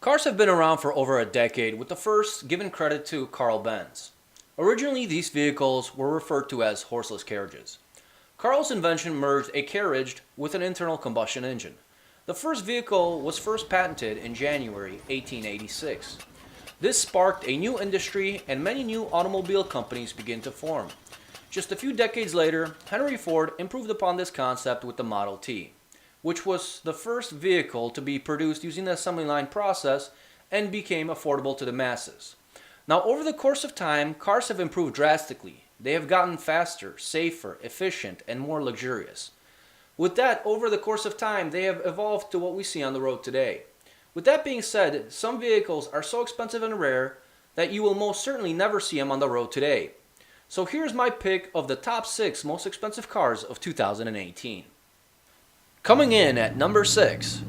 Cars have been around for over a decade, with the first given credit to Carl Benz. Originally, these vehicles were referred to as horseless carriages. Carl's invention merged a carriage with an internal combustion engine. The first vehicle was first patented in January 1886. This sparked a new industry and many new automobile companies began to form. Just a few decades later, Henry Ford improved upon this concept with the Model T, which was the first vehicle to be produced using the assembly line process and became affordable to the masses. Now, over the course of time, cars have improved drastically. They have gotten faster, safer, efficient, and more luxurious. With that, over the course of time, they have evolved to what we see on the road today. With that being said, some vehicles are so expensive and rare that you will most certainly never see them on the road today. So here's my pick of the top 6 most expensive cars of 2018. Coming in at number 6.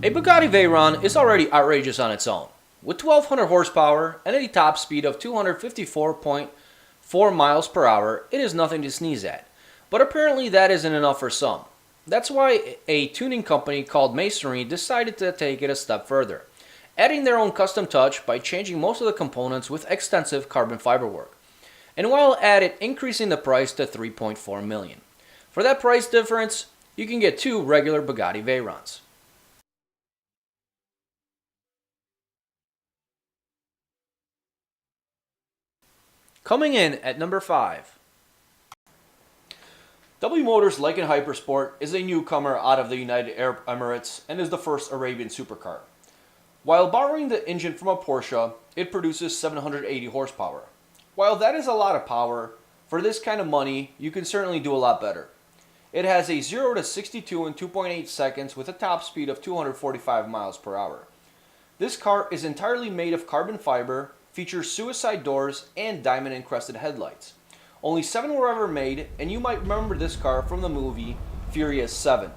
A Bugatti Veyron is already outrageous on its own. With 1200 horsepower and a top speed of 254.4 miles per hour, it is nothing to sneeze at. But apparently that isn't enough for some. That's why a tuning company called Masonry decided to take it a step further, adding their own custom touch by changing most of the components with extensive carbon fiber work. And while at it, increasing the price to $3.4 million. For that price difference, you can get 2 regular Bugatti Veyrons. Coming in at number 5. W Motors Lykan Hypersport is a newcomer out of the United Arab Emirates and is the first Arabian supercar. While borrowing the engine from a Porsche, it produces 780 horsepower. While that is a lot of power, for this kind of money, you can certainly do a lot better. It has a 0 to 62 in 2.8 seconds with a top speed of 245 miles per hour. This car is entirely made of carbon fiber, features suicide doors, and diamond encrusted headlights. Only 7 were ever made, and you might remember this car from the movie Furious 7.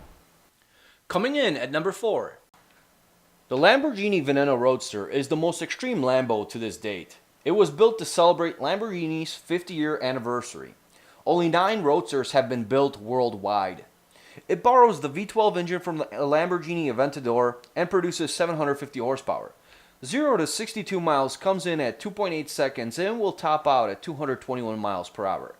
Coming in at number 4. The Lamborghini Veneno Roadster is the most extreme Lambo to this date. It was built to celebrate Lamborghini's 50-year anniversary. Only 9 Roadsters have been built worldwide. It borrows the V12 engine from the Lamborghini Aventador and produces 750 horsepower. 0 to 62 miles comes in at 2.8 seconds and will top out at 221 miles per hour.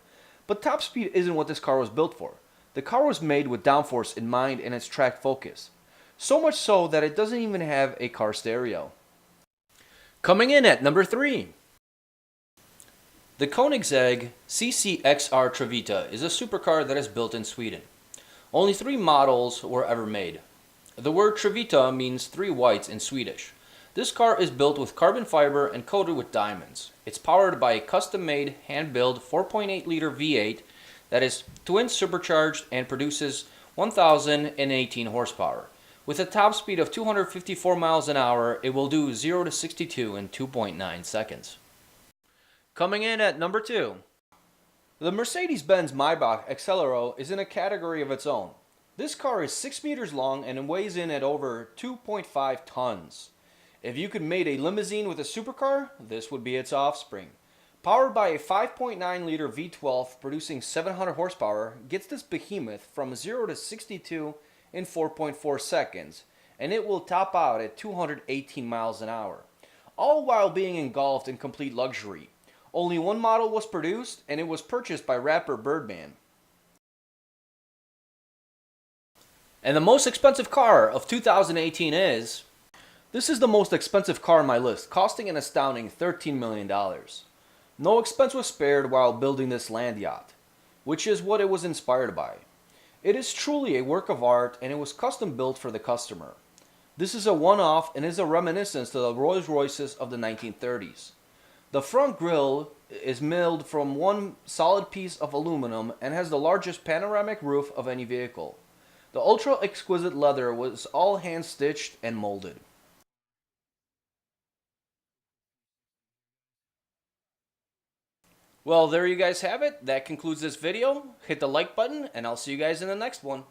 But top speed isn't what this car was built for. The car was made with downforce in mind and its track focus. So much so that it doesn't even have a car stereo. Coming in at number 3. The Koenigsegg CCXR Trevita is a supercar that is built in Sweden. Only 3 models were ever made. The word Trevita means 3 whites in Swedish. This car is built with carbon fiber and coated with diamonds. It's powered by a custom-made, hand-built 4.8-liter V8 that is twin supercharged and produces 1,018 horsepower. With a top speed of 254 miles an hour, it will do 0 to 62 in 2.9 seconds. Coming in at number 2. The Mercedes-Benz Maybach Exelero is in a category of its own. This car is 6 meters long and weighs in at over 2.5 tons. If you could mate a limousine with a supercar, this would be its offspring. Powered by a 5.9-liter V12 producing 700 horsepower, gets this behemoth from 0 to 62 in 4.4 seconds, and it will top out at 218 miles an hour, all while being engulfed in complete luxury. Only 1 model was produced, and it was purchased by rapper Birdman. And the most expensive car of 2018 is... This is the most expensive car on my list, costing an astounding $13 million. No expense was spared while building this land yacht, which is what it was inspired by. It is truly a work of art, and it was custom built for the customer. This is a one-off and is a reminiscence to the Rolls Royces of the 1930s. The front grille is milled from one solid piece of aluminum and has the largest panoramic roof of any vehicle. The ultra exquisite leather was all hand-stitched and molded. Well, there you guys have it. That concludes this video. Hit the like button, and I'll see you guys in the next one.